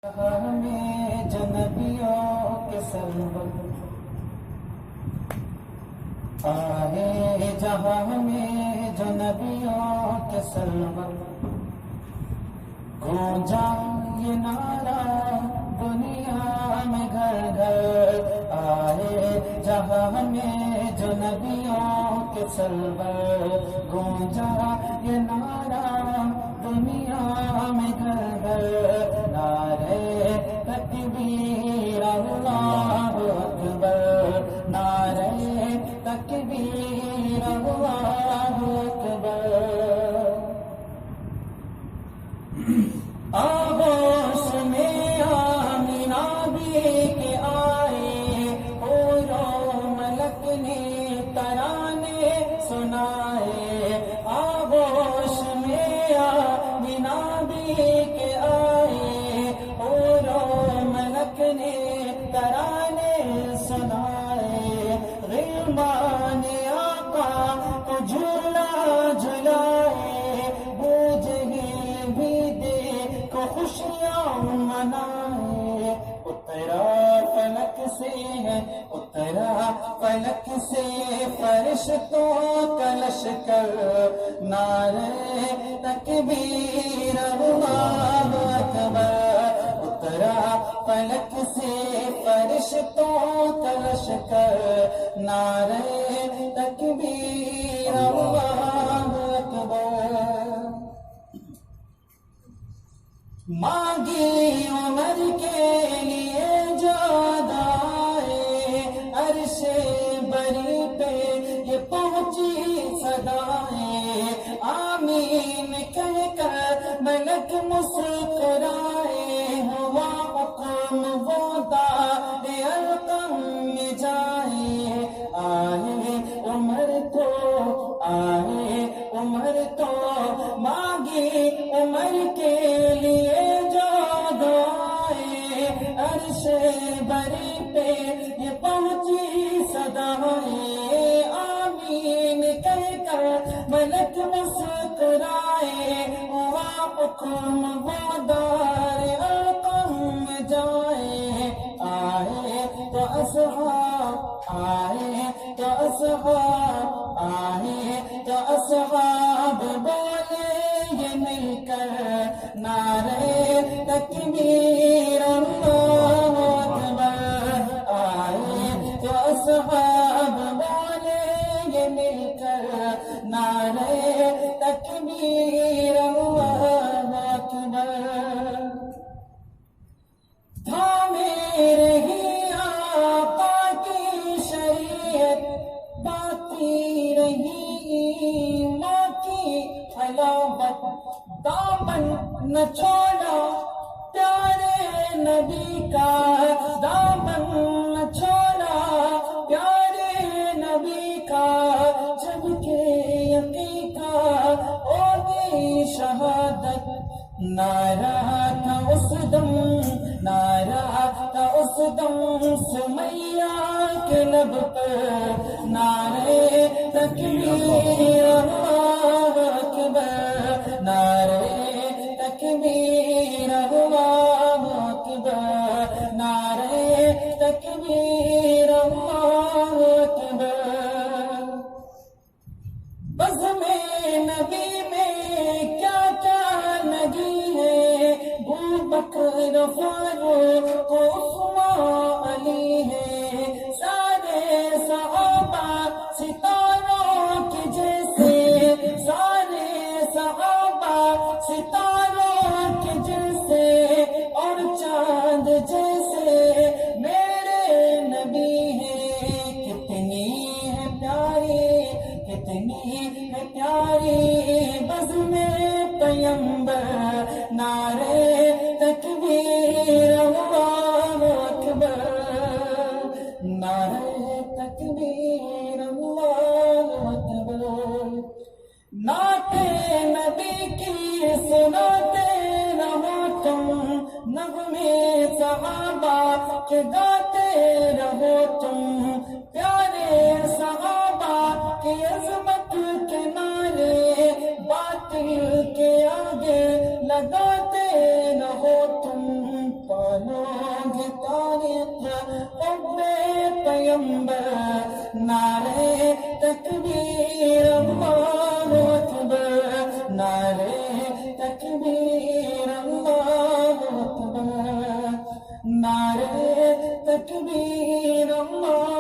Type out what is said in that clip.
ہمیں جنبیوں کے سرور آئے جہاں میں جنبیوں کے سرور گونجا یہ نعرہ دنیا میں گھر گھر آئے جہاں میں جنبیوں کے سرور گونجا یہ نعرہ دنیا میں گھر گھر نعرے تکبیر اللہ اکبر نعرے تکبیر اللہ اکبر آغوش میں آمینہ بھی کے آئے اولو ملک نے ترانے سنائے آغوش میں آمینہ بھی کے آئے اولو ملک نے ترانے سنائے غلمان آقا کو جھولا جھلائے بوجھے بھی دے کو خوشیاں منائے اترا فلک سے فرشتوں کا لشکر نعرے تکبیر اللہ اکبر اترا فلک سے فرشتوں کا لشکر نعرے تکبیر اللہ اکبر مانگی عمر کے لیے جادائے عرش بری پہ یہ پہنچی صدائیں آمین کہہ کر ملک مسکرائے ہوا حکم وہ دار القم میں جائے آئے عمر تو مانگی عمر کے لیے جادائے عرش بری پہ یہ پہنچی صدائیں آمین کہہ کر ملک مسکرائے ہوا حکم وہ دار القم میں جائے آئے تو اصحاب بولے یہ مل کر نعرے تکبیر اللہ اکبر آئے تو اصحاب بولے یہ مل کر نعرے تکبیر اللہ اکبر تھا میرے ہی آقا کی شریعت باقی رہی ماں کی حلاوت دامن نہ چھوڑا پیارے نبی کا دامن نہ چھوڑا پیارے نبی کا جب کہ یقین کا ہوگی شہادت نعرہ تھا اس دم سمیہ کے لب پر نعرے تکبیر اللہ اکبر نعرے تکبیر اللہ اکبر نعرے تکبیر اللہ اکبر بزم نبی میں کیا کیا لگی ہے بکر فاروق عثمان علی ہے سارے صحابہ ستاروں کے جیسے سارے صحابہ ستاروں کے جیسے اور چاند جیسے میرے نبی ہیں کتنی ہے پیاری بزم پیمبر نعرے تکبیر اللہ اکبر نعرے تکبیر اللہ اکبر نعت نبی کی سناتے رہو تم نغمے صحابہ کے گاتے رہو تم پیارے صحابہ کی عظمت کے نعرے باطل کے آگے لگاتے رہو تم چلو گے تاریخ حب پیمبر نعرے تکبیر اللہ اکبر نعرے تکبیر اللہ اکبر نعرے تکبیر اللہ